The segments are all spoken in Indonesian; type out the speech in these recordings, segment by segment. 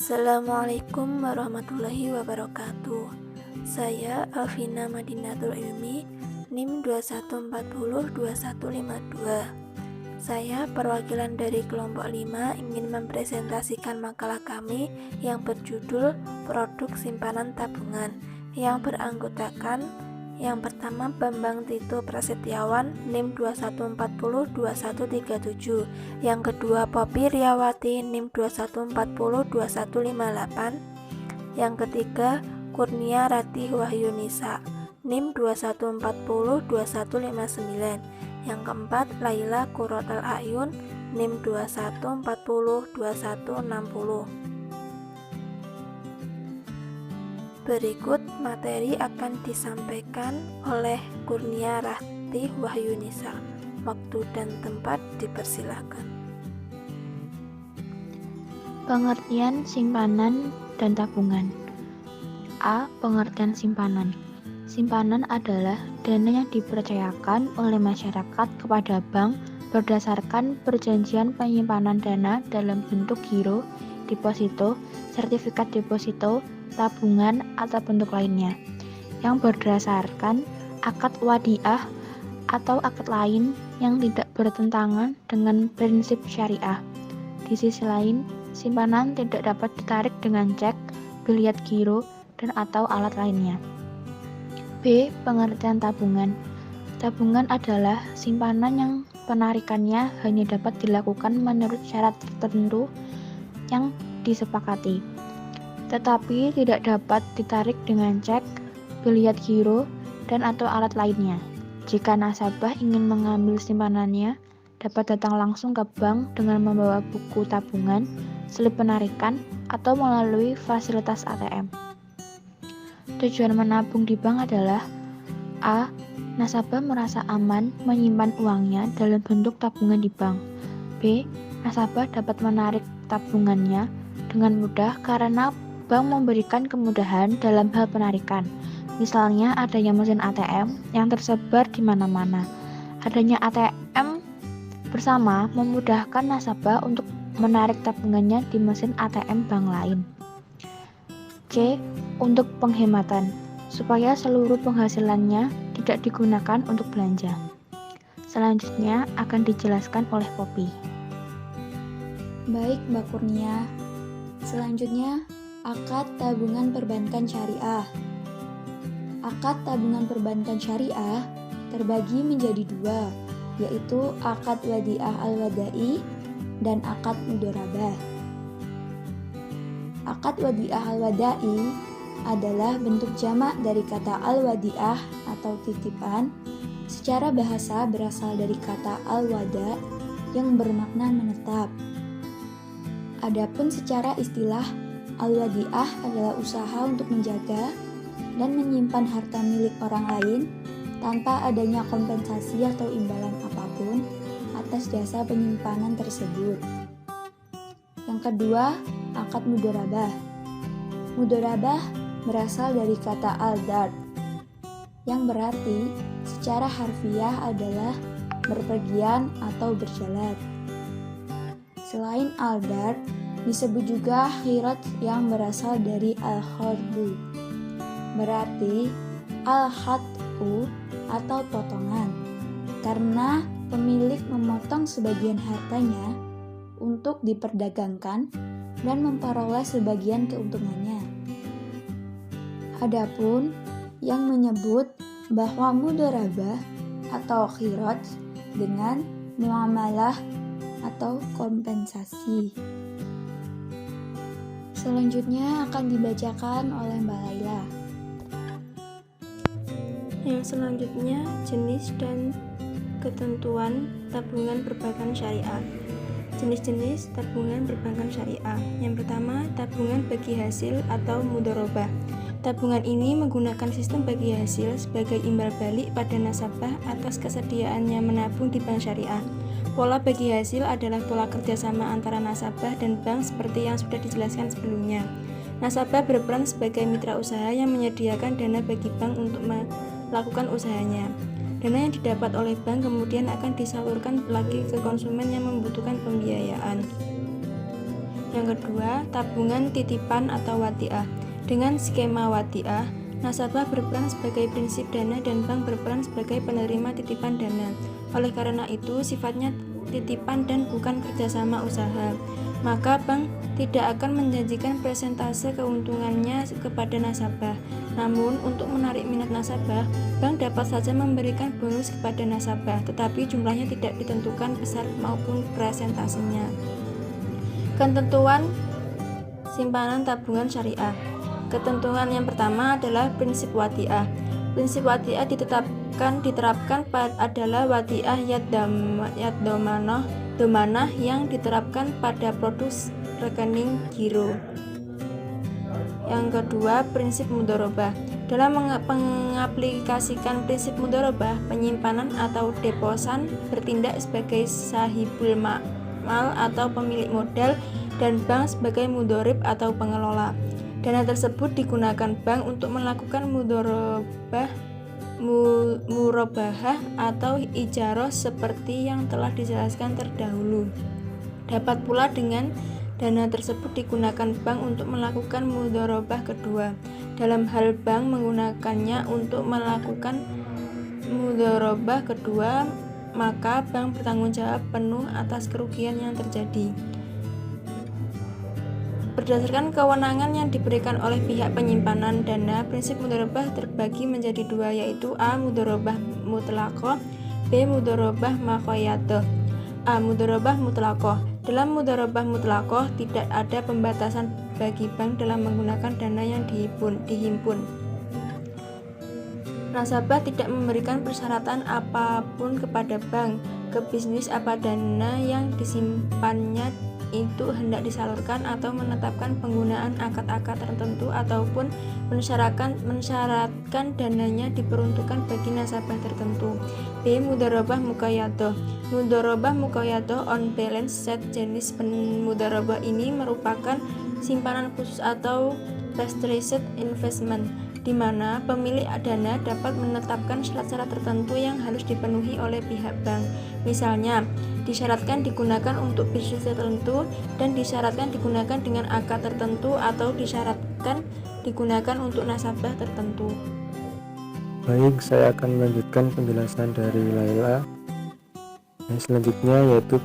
Assalamualaikum warahmatullahi wabarakatuh. Saya Alvina Madinatul Ilmi, NIM 21402152. Saya perwakilan dari kelompok 5 ingin mempresentasikan makalah kami yang berjudul Produk Simpanan Tabungan yang beranggotakan yang pertama Bambang Tito Prasetyawan, NIM 21402137. Yang kedua Poppy Riawati, NIM 21402158. Yang ketiga Kurnia Ratih Wahyunisa, NIM 21402159. Yang keempat Laila Kurotal Ayun, NIM 21402160. Berikut materi akan disampaikan oleh Kurnia Ratih Wahyunisa. Waktu dan tempat dipersilahkan. Pengertian simpanan dan tabungan. A. Pengertian simpanan. Simpanan adalah dana yang dipercayakan oleh masyarakat kepada bank berdasarkan perjanjian penyimpanan dana dalam bentuk giro, deposito, sertifikat deposito, tabungan, atau bentuk lainnya yang berdasarkan akad wadiah atau akad lain yang tidak bertentangan dengan prinsip syariah. Di sisi lain, simpanan tidak dapat ditarik dengan cek, biliet giro, dan atau alat lainnya. B. Pengertian tabungan. Tabungan adalah simpanan yang penarikannya hanya dapat dilakukan menurut syarat tertentu yang disepakati, tetapi tidak dapat ditarik dengan cek, biliet giro, dan atau alat lainnya. Jika nasabah ingin mengambil simpanannya, dapat datang langsung ke bank dengan membawa buku tabungan, slip penarikan, atau melalui fasilitas ATM. Tujuan menabung di bank adalah A. Nasabah merasa aman menyimpan uangnya dalam bentuk tabungan di bank. B. Nasabah dapat menarik tabungannya dengan mudah karena bank memberikan kemudahan dalam hal penarikan. Misalnya adanya mesin ATM yang tersebar di mana-mana. Adanya ATM bersama memudahkan nasabah untuk menarik tabungannya di mesin ATM bank lain. C. Untuk penghematan, supaya seluruh penghasilannya tidak digunakan untuk belanja. Selanjutnya akan dijelaskan oleh Poppy. Baik, Mbak Kurnia. Selanjutnya, akad tabungan perbankan syariah. Akad tabungan perbankan syariah terbagi menjadi dua, yaitu akad wadiah al-wada'i dan akad mudharabah. Akad wadiah al-wada'i adalah bentuk jamak dari kata al-wadiah atau titipan. Secara bahasa berasal dari kata al-wada yang bermakna menetap. Adapun secara istilah, al-wadiah adalah usaha untuk menjaga dan menyimpan harta milik orang lain tanpa adanya kompensasi atau imbalan apapun atas jasa penyimpanan tersebut. Yang kedua, akad mudharabah. Mudharabah berasal dari kata al-dard yang berarti secara harfiah adalah berpergian atau berjalan. Selain al-dard, disebut juga khirat yang berasal dari al-kharbu, berarti al-khat'u atau potongan, karena pemilik memotong sebagian hartanya untuk diperdagangkan dan memperoleh sebagian keuntungannya. Adapun yang menyebut bahwa mudharabah atau khirat dengan muamalah atau kompensasi. Selanjutnya akan dibacakan oleh Mbak Laila. Yang selanjutnya jenis dan ketentuan tabungan perbankan syariah. Jenis-jenis tabungan perbankan syariah. Yang pertama, tabungan bagi hasil atau mudharabah. Tabungan ini menggunakan sistem bagi hasil sebagai imbal balik pada nasabah atas kesediaannya menabung di bank syariah. Pola bagi hasil adalah pola kerjasama antara nasabah dan bank seperti yang sudah dijelaskan sebelumnya. Nasabah berperan sebagai mitra usaha yang menyediakan dana bagi bank untuk melakukan usahanya. Dana yang didapat oleh bank kemudian akan disalurkan lagi ke konsumen yang membutuhkan pembiayaan. Yang kedua, tabungan titipan atau wadiah. Dengan skema wadiah, nasabah berperan sebagai prinsip dana dan bank berperan sebagai penerima titipan dana. Oleh karena itu, sifatnya titipan dan bukan kerjasama usaha. Maka bank tidak akan menjanjikan persentase keuntungannya kepada nasabah. Namun, untuk menarik minat nasabah, bank dapat saja memberikan bonus kepada nasabah, tetapi jumlahnya tidak ditentukan besar maupun presentasinya. Ketentuan simpanan tabungan syariah. Ketentuan yang pertama adalah prinsip wadiah. Prinsip wadiah diterapkan adalah wadiah yad domanah yang diterapkan pada produk rekening giro. Yang kedua, prinsip mudharabah. Dalam mengaplikasikan prinsip mudharabah, penyimpanan atau deposan bertindak sebagai sahibul mal atau pemilik modal dan bank sebagai mudharib atau pengelola. Dana tersebut digunakan bank untuk melakukan murabahah atau ijarah seperti yang telah dijelaskan terdahulu. Dapat pula dengan dana tersebut digunakan bank untuk melakukan mudharabah kedua. Dalam hal bank menggunakannya untuk melakukan mudharabah kedua, maka bank bertanggung jawab penuh atas kerugian yang terjadi. Berdasarkan kewenangan yang diberikan oleh pihak penyimpanan dana, prinsip mudharabah terbagi menjadi dua, yaitu A. Mudharabah mutlaqah, B. Mudharabah muqayyadah. A. Mudharabah mutlaqah. Dalam mudharabah mutlaqah tidak ada pembatasan bagi bank dalam menggunakan dana yang dihimpun. Nasabah tidak memberikan persyaratan apapun kepada bank ke bisnis apa dana yang disimpannya itu hendak disalurkan atau menetapkan penggunaan akad-akad tertentu ataupun mensyaratkan dananya diperuntukkan bagi nasabah tertentu. B. Mudharabah muqayyadah. Mudharabah muqayyadah on balance set. Jenis mudharabah ini merupakan simpanan khusus atau restricted investment, di mana pemilik dana dapat menetapkan syarat-syarat tertentu yang harus dipenuhi oleh pihak bank. Misalnya, disyaratkan digunakan untuk bisnis tertentu dan disyaratkan digunakan dengan akad tertentu atau disyaratkan digunakan untuk nasabah tertentu. Baik, saya akan melanjutkan penjelasan dari Laila. Yang selanjutnya yaitu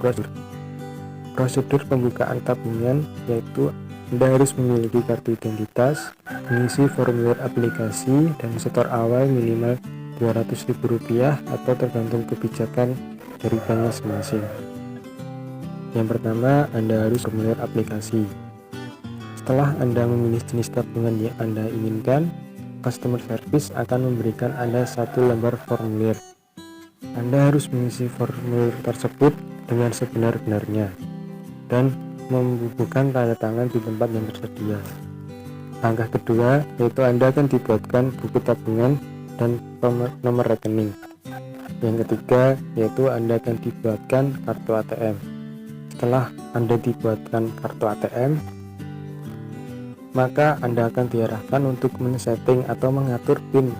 prosedur pembukaan tabungan, yaitu Anda harus memiliki kartu identitas, mengisi formulir aplikasi, dan setor awal minimal Rp200.000 atau tergantung kebijakan dari bank masing-masing. Yang pertama, Anda harus formulir aplikasi. Setelah Anda memilih jenis tabungan yang Anda inginkan, customer service akan memberikan Anda satu lembar formulir. Anda harus mengisi formulir tersebut dengan sebenar-benarnya dan membubuhkan tanda tangan di tempat yang tersedia. Langkah kedua yaitu Anda akan dibuatkan buku tabungan dan nomor rekening. Yang ketiga yaitu Anda akan dibuatkan kartu ATM. Setelah Anda dibuatkan kartu ATM, maka Anda akan diarahkan untuk men-setting atau mengatur PIN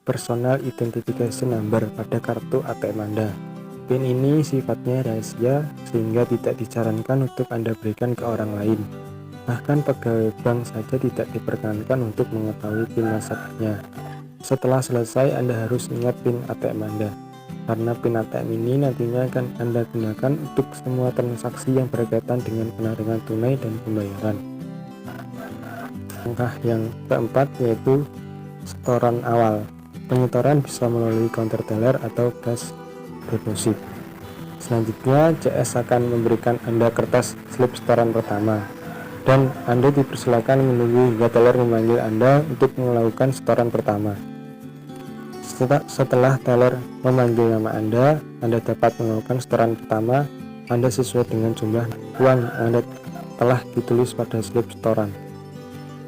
Personal Identification Number pada kartu ATM Anda. PIN ini sifatnya rahasia sehingga tidak disarankan untuk Anda berikan ke orang lain. Bahkan pegawai bank saja tidak diperkenankan untuk mengetahui PIN nasabahnya. Setelah selesai, Anda harus ingat PIN ATM Anda, karena PIN ATM ini nantinya akan Anda gunakan untuk semua transaksi yang berkaitan dengan penaringan tunai dan pembayaran. Langkah yang keempat yaitu setoran awal. Penyetoran bisa melalui counter teller atau cash deposit. Selanjutnya, CS akan memberikan Anda kertas slip setoran pertama, dan Anda dipersilakan menunggu hingga teller memanggil Anda untuk melakukan setoran pertama. Setelah teller memanggil nama Anda dapat melakukan setoran pertama Anda sesuai dengan jumlah uang yang Anda telah ditulis pada slip setoran.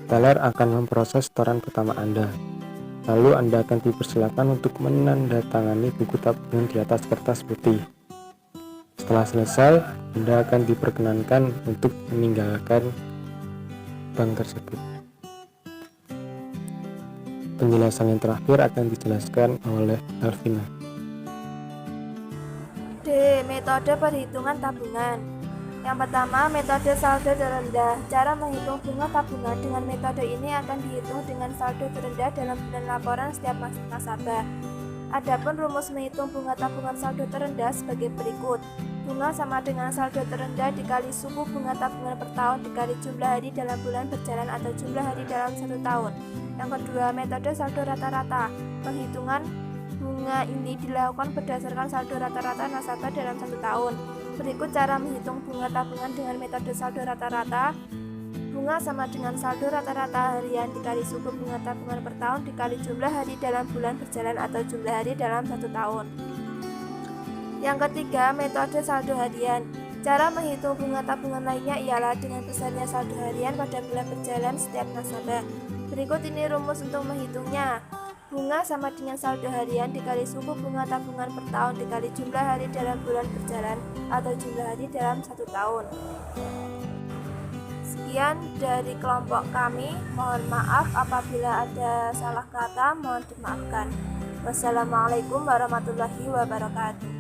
Teller akan memproses setoran pertama Anda. Lalu Anda akan dipersilakan untuk menandatangani buku tabungan di atas kertas putih. Setelah selesai, Anda akan diperkenankan untuk meninggalkan bank tersebut. Penjelasan yang terakhir akan dijelaskan oleh Alvina. D. Metode perhitungan tabungan. Yang pertama, metode saldo terendah. Cara menghitung bunga tabungan dengan metode ini akan dihitung dengan saldo terendah dalam bulan laporan setiap nasabah. Adapun rumus menghitung bunga tabungan saldo terendah sebagai berikut. Bunga sama dengan saldo terendah dikali suku bunga tabungan per tahun dikali jumlah hari dalam bulan berjalan atau jumlah hari dalam 1 tahun. Yang kedua, metode saldo rata-rata. Penghitungan bunga ini dilakukan berdasarkan saldo rata-rata nasabah dalam 1 tahun. Berikut cara menghitung bunga tabungan dengan metode saldo rata-rata. Bunga sama dengan saldo rata-rata harian dikali suku bunga tabungan per tahun dikali jumlah hari dalam bulan berjalan atau jumlah hari dalam 1 tahun. Yang ketiga, metode saldo harian. Cara menghitung bunga tabungan lainnya ialah dengan besarnya saldo harian pada bulan berjalan setiap nasabah. Berikut ini rumus untuk menghitungnya. Bunga sama dengan saldo harian dikali suku bunga tabungan per tahun dikali jumlah hari dalam bulan berjalan atau jumlah hari dalam 1 tahun. Sekian dari kelompok kami. Mohon maaf apabila ada salah kata, mohon dimaafkan. Wassalamualaikum warahmatullahi wabarakatuh.